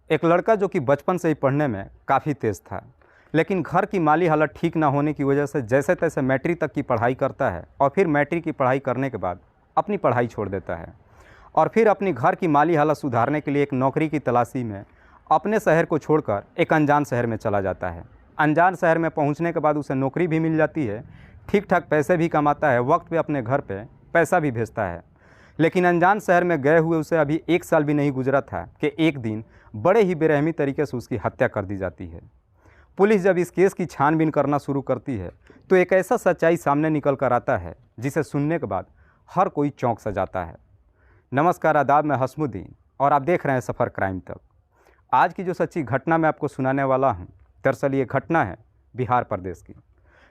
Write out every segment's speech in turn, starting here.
एक लड़का जो कि बचपन से ही पढ़ने में काफ़ी तेज़ था, लेकिन घर की माली हालत ठीक ना होने की वजह से जैसे तैसे मैट्रिक तक की पढ़ाई करता है और फिर मैट्रिक की पढ़ाई करने के बाद अपनी पढ़ाई छोड़ देता है और फिर अपनी घर की माली हालत सुधारने के लिए एक नौकरी की तलाशी में अपने शहर को छोड़कर एक अनजान शहर में चला जाता है। अनजान शहर में पहुंचने के बाद उसे नौकरी भी मिल जाती है, ठीक ठाक पैसे भी कमाता है, वक्त पे अपने घर पे पैसा भी भेजता है। लेकिन अनजान शहर में गए हुए उसे अभी 1 साल भी नहीं गुजरा था कि एक दिन बड़े ही बेरहमी तरीके से उसकी हत्या कर दी जाती है। पुलिस जब इस केस की छानबीन करना शुरू करती है तो एक ऐसा सच्चाई सामने निकल कर आता है जिसे सुनने के बाद हर कोई चौंक सा जाता है। नमस्कार, आदाब, मैं हसमुद्दीन और आप देख रहे हैं सफ़र क्राइम तक। आज की जो सच्ची घटना मैं आपको सुनाने वाला हूं, दरअसल ये घटना है बिहार प्रदेश की।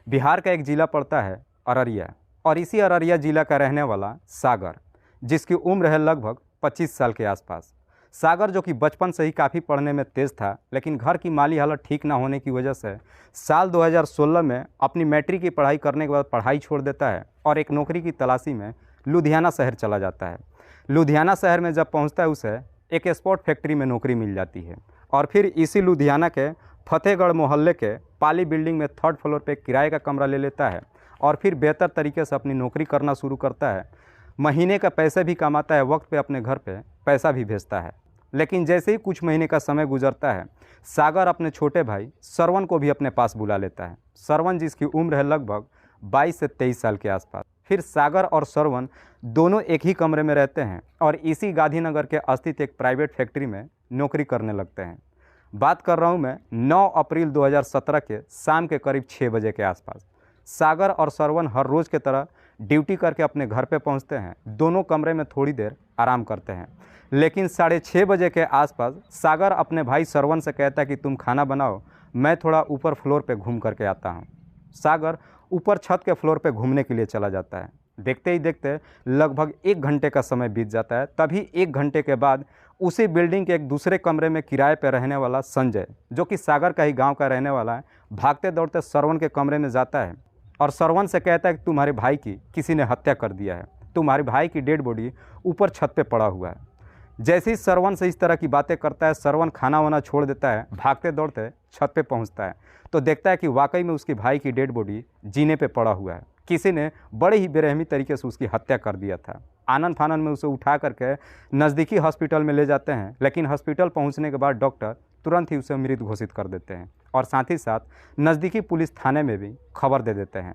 बिहार का एक ज़िला पड़ता है अररिया, और इसी अररिया ज़िला का रहने वाला सागर, जिसकी उम्र है लगभग 25 साल के आसपास। सागर जो कि बचपन से ही काफ़ी पढ़ने में तेज़ था, लेकिन घर की माली हालत ठीक ना होने की वजह से साल 2016 में अपनी मैट्रिक की पढ़ाई करने के बाद पढ़ाई छोड़ देता है और एक नौकरी की तलाशी में लुधियाना शहर चला जाता है। लुधियाना शहर में जब पहुंचता है उसे एक स्पोर्ट फैक्ट्री में नौकरी मिल जाती है और फिर इसी लुधियाना के फतेहगढ़ मोहल्ले के पाली बिल्डिंग में 3rd फ्लोर पे किराए का कमरा ले लेता है और फिर बेहतर तरीके से अपनी नौकरी करना शुरू करता है। महीने का पैसे भी कमाता है, वक्त पे अपने घर पे पैसा भी भेजता है। लेकिन जैसे ही कुछ महीने का समय गुजरता है, सागर अपने छोटे भाई सरवन को भी अपने पास बुला लेता है। सरवन जिसकी उम्र है लगभग 22 से 23 साल के आसपास। फिर सागर और सरवन दोनों एक ही कमरे में रहते हैं और इसी गांधीनगर के स्थित एक प्राइवेट फैक्ट्री में नौकरी करने लगते हैं। बात कर रहा हूं मैं 9 अप्रैल 2017 के शाम के करीब 6 बजे के आसपास। सागर और सरवन हर रोज़ की तरह ड्यूटी करके अपने घर पे पहुंचते हैं। दोनों कमरे में थोड़ी देर आराम करते हैं, लेकिन 6:30 बजे के आसपास सागर अपने भाई सरवन से कहता है कि तुम खाना बनाओ, मैं थोड़ा ऊपर फ्लोर पे घूम करके आता हूँ। सागर ऊपर छत के फ्लोर पे घूमने के लिए चला जाता है। देखते ही देखते लगभग 1 घंटे का समय बीत जाता है। तभी 1 घंटे के बाद उसी बिल्डिंग के एक दूसरे कमरे में किराए पर रहने वाला संजय, जो कि सागर का ही गांव का रहने वाला है, भागते दौड़ते सरवन के कमरे में जाता है और सरवन से कहता है कि तुम्हारे भाई की किसी ने हत्या कर दिया है, तुम्हारे भाई की डेड बॉडी ऊपर छत पे पड़ा हुआ है। जैसे ही सरवन से इस तरह की बातें करता है, सरवन खाना वाना छोड़ देता है, भागते दौड़ते छत पे पहुंचता है तो देखता है कि वाकई में उसके भाई की डेड बॉडी जीने पे पड़ा हुआ है। किसी ने बड़े ही बेरहमी तरीके से उसकी हत्या कर दिया था। आनन फानन में उसे उठा करके नज़दीकी हॉस्पिटल में ले जाते हैं, लेकिन हॉस्पिटल पहुंचने के बाद डॉक्टर तुरंत ही उसे मृत घोषित कर देते हैं और साथ ही साथ नज़दीकी पुलिस थाने में भी खबर दे देते हैं।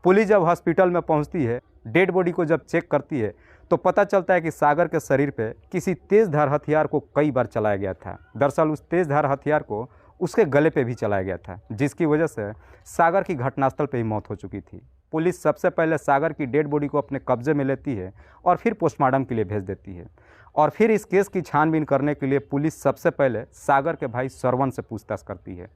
पुलिस जब हॉस्पिटल में पहुंचती है, डेड बॉडी को जब चेक करती है तो पता चलता है कि सागर के शरीर पे किसी तेज़धार हथियार को कई बार चलाया गया था। दरअसल उस तेज़धार हथियार को उसके गले पे भी चलाया गया था, जिसकी वजह से सागर की घटनास्थल पे ही मौत हो चुकी थी। पुलिस सबसे पहले सागर की डेड बॉडी को अपने कब्जे में लेती है और फिर पोस्टमार्टम के लिए भेज देती है। और फिर इस केस की छानबीन करने के लिए पुलिस सबसे पहले सागर के भाई सरवन से पूछताछ करती है।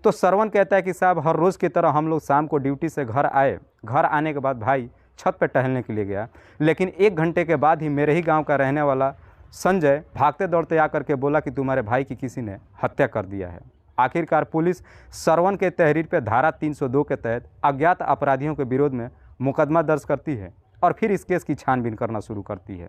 तो सरवन कहता है कि साहब, हर रोज़ की तरह हम लोग शाम को ड्यूटी से घर आए, घर आने के बाद भाई छत पर टहलने के लिए गया, लेकिन 1 घंटे के बाद ही मेरे ही गांव का रहने वाला संजय भागते दौड़ते आकर के बोला कि तुम्हारे भाई की किसी ने हत्या कर दिया है। आखिरकार पुलिस सरवन के तहरीर पर धारा 302 के तहत अज्ञात अपराधियों के विरोध में मुकदमा दर्ज करती है और फिर इस केस की छानबीन करना शुरू करती है।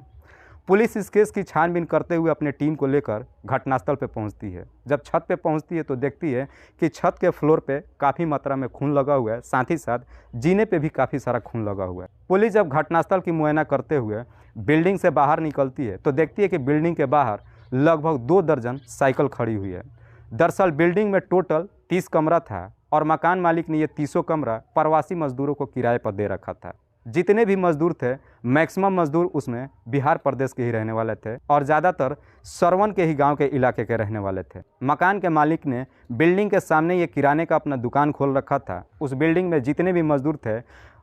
पुलिस इस केस की छानबीन करते हुए अपने टीम को लेकर घटनास्थल पर पहुंचती है। जब छत पे पहुंचती है तो देखती है कि छत के फ्लोर पे काफ़ी मात्रा में खून लगा हुआ है, साथ ही साथ जीने पे भी काफ़ी सारा खून लगा हुआ है। पुलिस जब घटनास्थल की मुआयना करते हुए बिल्डिंग से बाहर निकलती है तो देखती है कि बिल्डिंग के बाहर लगभग 2 दर्जन साइकिल खड़ी हुई है। दरअसल बिल्डिंग में टोटल 30 कमरा था और मकान मालिक ने ये 30 कमरा प्रवासी मजदूरों को किराए पर दे रखा था। जितने भी मजदूर थे, मैक्सिमम मजदूर उसमें बिहार प्रदेश के ही रहने वाले थे और ज़्यादातर सरवन के ही गांव के इलाके के रहने वाले थे। मकान के मालिक ने बिल्डिंग के सामने ये किराने का अपना दुकान खोल रखा था। उस बिल्डिंग में जितने भी मजदूर थे,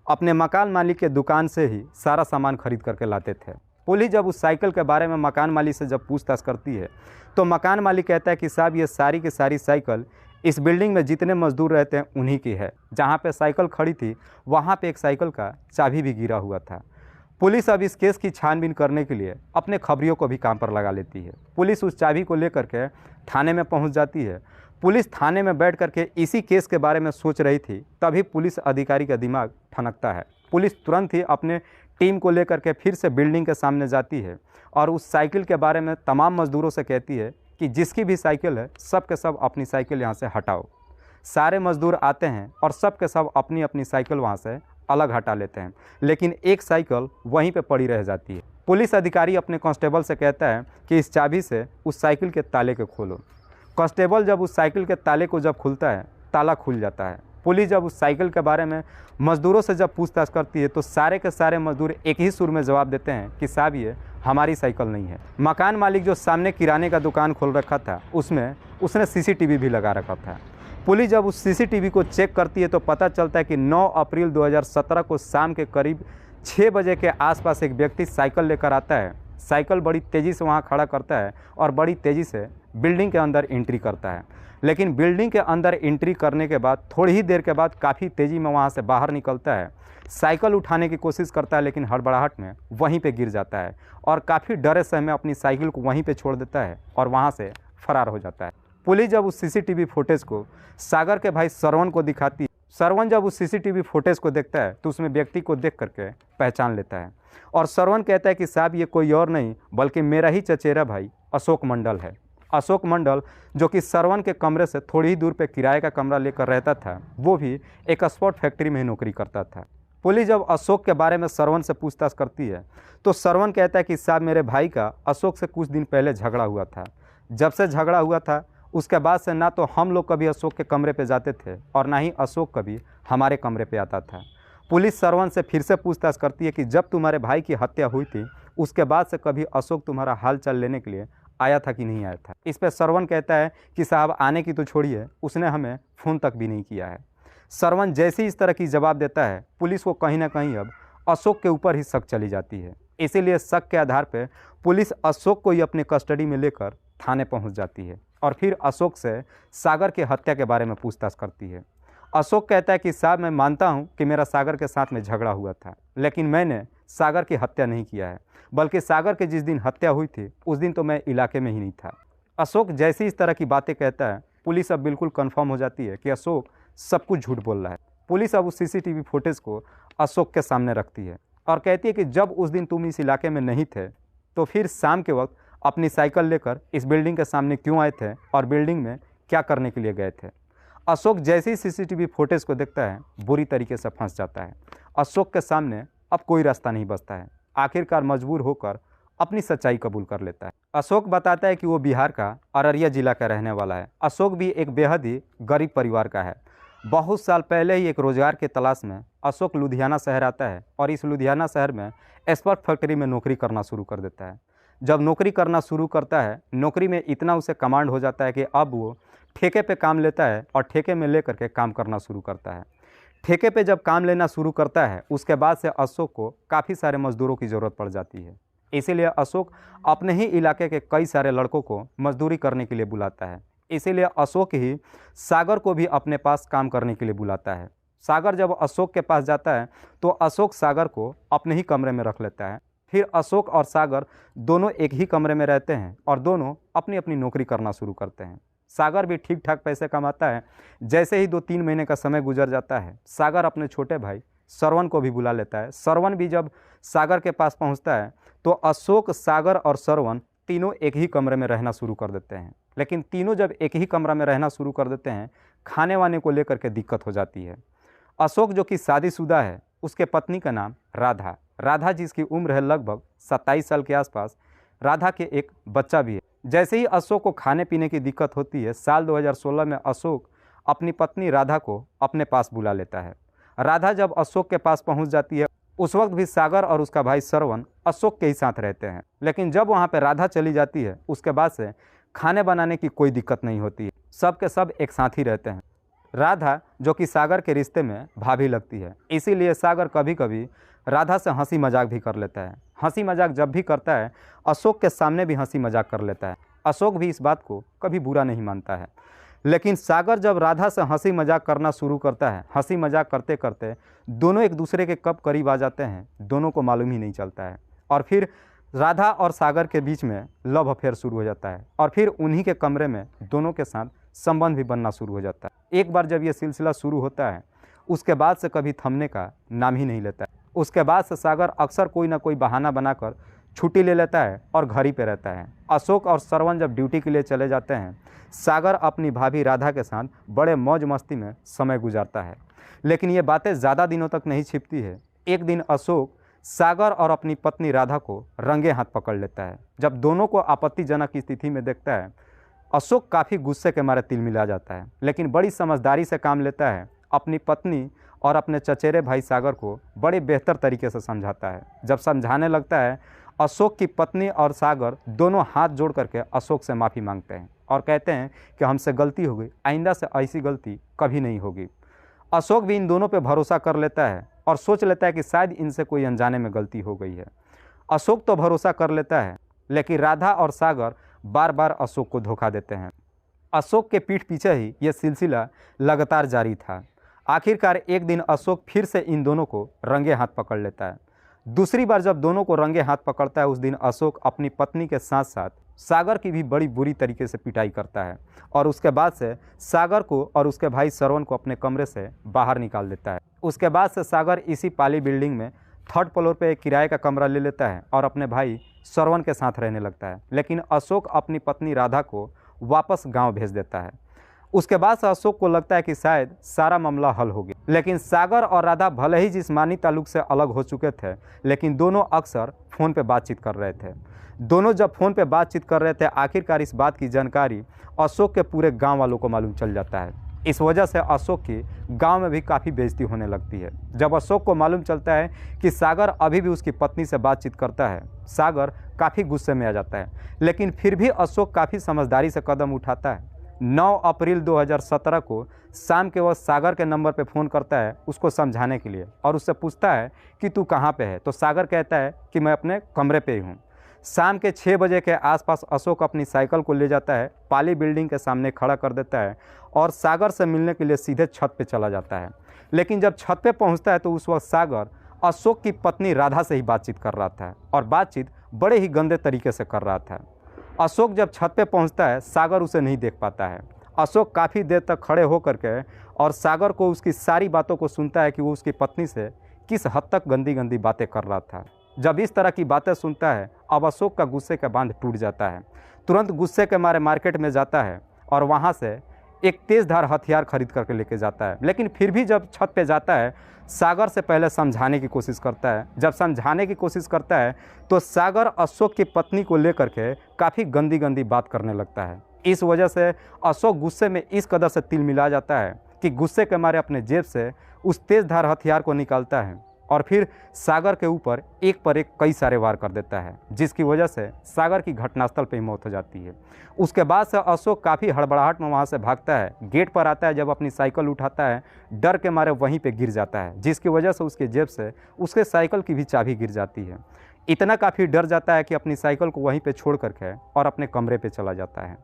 अपने मकान मालिक के दुकान से ही सारा सामान खरीद करके लाते थे। पुलिस जब उस साइकिल के बारे में मकान मालिक से जब पूछताछ करती है तो मकान मालिक कहता है कि साहब, ये सारी की सारी साइकिल इस बिल्डिंग में जितने मजदूर रहते हैं उन्हीं की है। जहाँ पे साइकिल खड़ी थी वहाँ पे एक साइकिल का चाबी भी गिरा हुआ था। पुलिस अब इस केस की छानबीन करने के लिए अपने खबरियों को भी काम पर लगा लेती है। पुलिस उस चाबी को लेकर के थाने में पहुँच जाती है। पुलिस थाने में बैठ करके इसी केस के बारे में सोच रही थी, तभी पुलिस अधिकारी का दिमाग ठनकता है। पुलिस तुरंत ही अपने टीम को लेकर के फिर से बिल्डिंग के सामने जाती है और उस साइकिल के बारे में तमाम मजदूरों से कहती है कि जिसकी भी साइकिल है सब के सब अपनी साइकिल यहाँ से हटाओ। सारे मजदूर आते हैं और सब के सब अपनी अपनी साइकिल वहाँ से अलग हटा लेते हैं, लेकिन एक साइकिल वहीं पे पड़ी रह जाती है। पुलिस अधिकारी अपने कांस्टेबल से कहता है कि इस चाबी से उस साइकिल के ताले को खोलो। कांस्टेबल जब उस साइकिल के ताले को जब खुलता है, ताला खुल जाता है। पुलिस जब उस साइकिल के बारे में मज़दूरों से जब पूछताछ करती है तो सारे के सारे मज़दूर एक ही सुर में जवाब देते हैं कि साहब ये हमारी साइकिल नहीं है। मकान मालिक जो सामने किराने का दुकान खोल रखा था उसमें उसने सीसीटीवी भी लगा रखा था। पुलिस जब उस सीसीटीवी को चेक करती है तो पता चलता है कि 9 अप्रैल 2017 को शाम के करीब 6 बजे के आसपास एक व्यक्ति साइकिल लेकर आता है। साइकिल बड़ी तेज़ी से वहाँ खड़ा करता है और बड़ी तेज़ी से बिल्डिंग के अंदर एंट्री करता है। लेकिन बिल्डिंग के अंदर एंट्री करने के बाद थोड़ी ही देर के बाद काफ़ी तेज़ी में वहाँ से बाहर निकलता है। साइकिल उठाने की कोशिश करता है लेकिन हड़बड़ाहट में वहीं पे गिर जाता है और काफ़ी डरे सहमे अपनी साइकिल को वहीं पे छोड़ देता है और वहाँ से फरार हो जाता है। पुलिस जब उस सीसीटीवी फुटेज को सागर के भाई श्रवण को दिखाती है, श्रवण जब उस सीसीटीवी फुटेज को देखता है तो उसमें व्यक्ति को देख करके पहचान लेता है और श्रवण कहता है कि साहब ये कोई और नहीं बल्कि मेरा ही चचेरा भाई अशोक मंडल है। अशोक मंडल जो कि श्रवण के कमरे से थोड़ी ही दूर पे किराए का कमरा लेकर रहता था, वो भी एक स्पोर्ट फैक्ट्री में नौकरी करता था। पुलिस जब अशोक के बारे में श्रवण से पूछताछ करती है तो श्रवण कहता है कि साहब मेरे भाई का अशोक से कुछ दिन पहले झगड़ा हुआ था। जब से झगड़ा हुआ था उसके बाद से ना तो हम लोग कभी अशोक के कमरे पे जाते थे और ना ही अशोक कभी हमारे कमरे पे आता था। पुलिस श्रवण से फिर से पूछताछ करती है कि जब तुम्हारे भाई की हत्या हुई थी उसके बाद से कभी अशोक तुम्हारा हाल चाल लेने के लिए आया था कि नहीं आया था। इस पर श्रवण कहता है कि साहब आने की तो छोड़िए, उसने हमें फ़ोन तक भी नहीं किया है। श्रवण जैसे ही इस तरह की जवाब देता है पुलिस को कहीं ना कहीं अब अशोक के ऊपर ही शक चली जाती है। इसीलिए शक के आधार पर पुलिस अशोक को ही अपने कस्टडी में लेकर थाने पहुंच जाती है और फिर अशोक से सागर की हत्या के बारे में पूछताछ करती है। अशोक कहता है कि साहब मैं मानता हूं कि मेरा सागर के साथ में झगड़ा हुआ था, लेकिन मैंने सागर की हत्या नहीं किया है, बल्कि सागर के जिस दिन हत्या हुई थी उस दिन तो मैं इलाके में ही नहीं था। अशोक जैसी इस तरह की बातें कहता है पुलिस अब बिल्कुल कन्फर्म हो जाती है कि अशोक सब कुछ झूठ बोल रहा है। पुलिस अब उस सीसीटीवी फुटेज को अशोक के सामने रखती है और कहती है कि जब उस दिन तुम इस इलाके में नहीं थे तो फिर शाम के वक्त अपनी साइकिल लेकर इस बिल्डिंग के सामने क्यों आए थे और बिल्डिंग में क्या करने के लिए गए थे। अशोक जैसे ही सीसीटीवी फुटेज को देखता है बुरी तरीके से फंस जाता है। अशोक के सामने अब कोई रास्ता नहीं बचता है। आखिरकार मजबूर होकर अपनी सच्चाई कबूल कर लेता है। अशोक बताता है कि वो बिहार का अररिया जिला का रहने वाला है। अशोक भी एक बेहद ही गरीब परिवार का है। बहुत साल पहले ही एक रोजगार के तलाश में अशोक लुधियाना शहर आता है और इस लुधियाना शहर में एस्पर्ट फैक्ट्री में नौकरी करना शुरू कर देता है। जब नौकरी करना शुरू करता है, नौकरी में इतना उसे कमांड हो जाता है कि अब वो ठेके पे काम लेता है और ठेके में ले करके काम करना शुरू करता है। ठेके पे जब काम लेना शुरू करता है उसके बाद से अशोक को काफ़ी सारे मजदूरों की ज़रूरत पड़ जाती है। इसीलिए अशोक अपने ही इलाके के कई सारे लड़कों को मजदूरी करने के लिए बुलाता है। इसीलिए अशोक ही सागर को भी अपने पास काम करने के लिए बुलाता है। सागर जब अशोक के पास जाता है तो अशोक सागर को अपने ही कमरे में रख लेता है। फिर अशोक और सागर दोनों एक ही कमरे में रहते हैं और दोनों अपनी अपनी नौकरी करना शुरू करते हैं। सागर भी ठीक ठाक पैसे कमाता है। जैसे ही 2-3 महीने का समय गुजर जाता है, सागर अपने छोटे भाई श्रवण को भी बुला लेता है। श्रवण भी जब सागर के पास पहुंचता है तो अशोक, सागर और श्रवण तीनों एक ही कमरे में रहना शुरू कर देते हैं। लेकिन तीनों जब एक ही कमरा में रहना शुरू कर देते हैं, खाने वाने को लेकर के दिक्कत हो जाती है। अशोक जो कि शादीशुदा है, उसके पत्नी का नाम राधा जिसकी उम्र है लगभग 27 साल के आसपास। राधा के एक बच्चा भी है। जैसे ही अशोक को खाने पीने की दिक्कत होती है, साल 2016 में अशोक अपनी पत्नी राधा को अपने पास बुला लेता है। राधा जब अशोक के पास पहुंच जाती है, उस वक्त भी सागर और उसका भाई श्रवण अशोक के ही साथ रहते हैं। लेकिन जब वहां पर राधा चली जाती है उसके बाद से खाने बनाने की कोई दिक्कत नहीं होती है, सब के सब एक साथ ही रहते हैं। राधा जो कि सागर के रिश्ते में भाभी लगती है, इसीलिए सागर कभी कभी राधा से हंसी मजाक भी कर लेता है। हंसी मजाक जब भी करता है, अशोक के सामने भी हंसी मजाक कर लेता है। अशोक भी इस बात को कभी बुरा नहीं मानता है। लेकिन सागर जब राधा से हंसी मजाक करना शुरू करता है, हंसी मजाक करते करते दोनों एक दूसरे के कब करीब आ जाते हैं दोनों को मालूम ही नहीं चलता है। और फिर राधा और सागर के बीच में लव अफेयर शुरू हो जाता है और फिर उन्हीं के कमरे में दोनों के साथ संबंध भी बनना शुरू हो जाता है। एक बार जब ये सिलसिला शुरू होता है उसके बाद से कभी थमने का नाम ही नहीं लेता है। उसके बाद से सागर अक्सर कोई ना कोई बहाना बनाकर छुट्टी ले लेता है और घर ही पे रहता है। अशोक और श्रवण जब ड्यूटी के लिए चले जाते हैं, सागर अपनी भाभी राधा के साथ बड़े मौज मस्ती में समय गुजारता है। लेकिन ये बातें ज़्यादा दिनों तक नहीं छिपती है। एक दिन अशोक सागर और अपनी पत्नी राधा को रंगे हाथ पकड़ लेता है। जब दोनों को आपत्तिजनक स्थिति में देखता है, अशोक काफ़ी गुस्से के मारे तिलमिला जाता है, लेकिन बड़ी समझदारी से काम लेता है। अपनी पत्नी और अपने चचेरे भाई सागर को बड़े बेहतर तरीके से समझाता है। जब समझाने लगता है, अशोक की पत्नी और सागर दोनों हाथ जोड़ करके अशोक से माफ़ी मांगते हैं और कहते हैं कि हमसे गलती हो गई, आइंदा से ऐसी गलती कभी नहीं होगी। अशोक भी इन दोनों पे भरोसा कर लेता है और सोच लेता है कि शायद इनसे कोई अनजाने में गलती हो गई है। अशोक तो भरोसा कर लेता है, लेकिन राधा और सागर बार बार अशोक को धोखा देते हैं। अशोक के पीठ पीछे ही यह सिलसिला लगातार जारी था। आखिरकार एक दिन अशोक फिर से इन दोनों को रंगे हाथ पकड़ लेता है। दूसरी बार जब दोनों को रंगे हाथ पकड़ता है, उस दिन अशोक अपनी पत्नी के साथ साथ सागर की भी बड़ी बुरी तरीके से पिटाई करता है और उसके बाद से सागर को और उसके भाई श्रवण को अपने कमरे से बाहर निकाल देता है। उसके बाद से सागर इसी पाली बिल्डिंग में 3rd फ्लोर पे एक किराए का कमरा ले लेता है और अपने भाई श्रवण के साथ रहने लगता है। लेकिन अशोक अपनी पत्नी राधा को वापस गांव भेज देता है। उसके बाद से अशोक को लगता है कि शायद सारा मामला हल हो गया। लेकिन सागर और राधा भले ही जिस्मानी ताल्लुक से अलग हो चुके थे, लेकिन दोनों अक्सर फ़ोन पे बातचीत कर रहे थे। दोनों जब फ़ोन पे बातचीत कर रहे थे, आखिरकार इस बात की जानकारी अशोक के पूरे गांव वालों को मालूम चल जाता है। इस वजह से अशोक की गांव में भी काफ़ी बेइज्जती होने लगती है। जब अशोक को मालूम चलता है कि सागर अभी भी उसकी पत्नी से बातचीत करता है, सागर काफ़ी गुस्से में आ जाता है। लेकिन फिर भी अशोक काफ़ी समझदारी से कदम उठाता है। 9 अप्रैल 2017 को शाम के वक्त सागर के नंबर पर फ़ोन करता है उसको समझाने के लिए और उससे पूछता है कि तू कहाँ पे है। तो सागर कहता है कि मैं अपने कमरे पे ही हूँ। शाम के 6 बजे के आसपास अशोक अपनी साइकिल को ले जाता है, पाली बिल्डिंग के सामने खड़ा कर देता है और सागर से मिलने के लिए सीधे छत पे चला जाता है। लेकिन जब छत पे पहुंचता है तो उस वक्त सागर अशोक की पत्नी राधा से ही बातचीत कर रहा था और बातचीत बड़े ही गंदे तरीके से कर रहा था। अशोक जब छत पे पहुंचता है, सागर उसे नहीं देख पाता है। अशोक काफ़ी देर तक खड़े होकर के और सागर को उसकी सारी बातों को सुनता है कि वो उसकी पत्नी से किस हद तक गंदी गंदी बातें कर रहा था। जब इस तरह की बातें सुनता है, अब अशोक का गुस्से का बांध टूट जाता है। तुरंत गुस्से के मारे मार्केट में जाता है और वहाँ से एक तेज़धार हथियार खरीद करके लेके जाता है। लेकिन फिर भी जब छत पे जाता है, सागर से पहले समझाने की कोशिश करता है। जब समझाने की कोशिश करता है तो सागर अशोक की पत्नी को लेकर के काफ़ी गंदी गंदी बात करने लगता है। इस वजह से अशोक गुस्से में इस कदर से तिलमिला जाता है कि गुस्से के मारे अपने जेब से उस तेज़धार हथियार को निकालता है और फिर सागर के ऊपर एक पर एक कई सारे वार कर देता है, जिसकी वजह से सागर की घटनास्थल पर ही मौत हो जाती है। उसके बाद से अशोक काफ़ी हड़बड़ाहट में वहाँ से भागता है। गेट पर आता है, जब अपनी साइकिल उठाता है, डर के मारे वहीं पे गिर जाता है, जिसकी वजह से उसके जेब से उसके साइकिल की भी चाबी गिर जाती है। इतना काफ़ी डर जाता है कि अपनी साइकिल को वहीं पर छोड़ करके और अपने कमरे पर चला जाता है।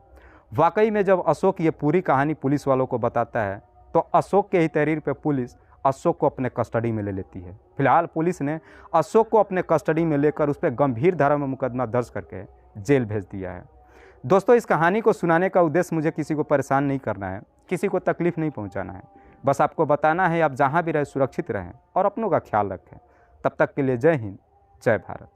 वाकई में जब अशोक ये पूरी कहानी पुलिस वालों को बताता है तो अशोक के ही तहरीर पर पुलिस अशोक को अपने कस्टडी में ले लेती है। फिलहाल पुलिस ने अशोक को अपने कस्टडी में लेकर उस पर गंभीर धारा में मुकदमा दर्ज करके जेल भेज दिया है। दोस्तों, इस कहानी को सुनाने का उद्देश्य मुझे किसी को परेशान नहीं करना है, किसी को तकलीफ़ नहीं पहुंचाना है। बस आपको बताना है आप जहां भी रहें सुरक्षित रहें और अपनों का ख्याल रखें। तब तक के लिए जय हिंद, जय भारत।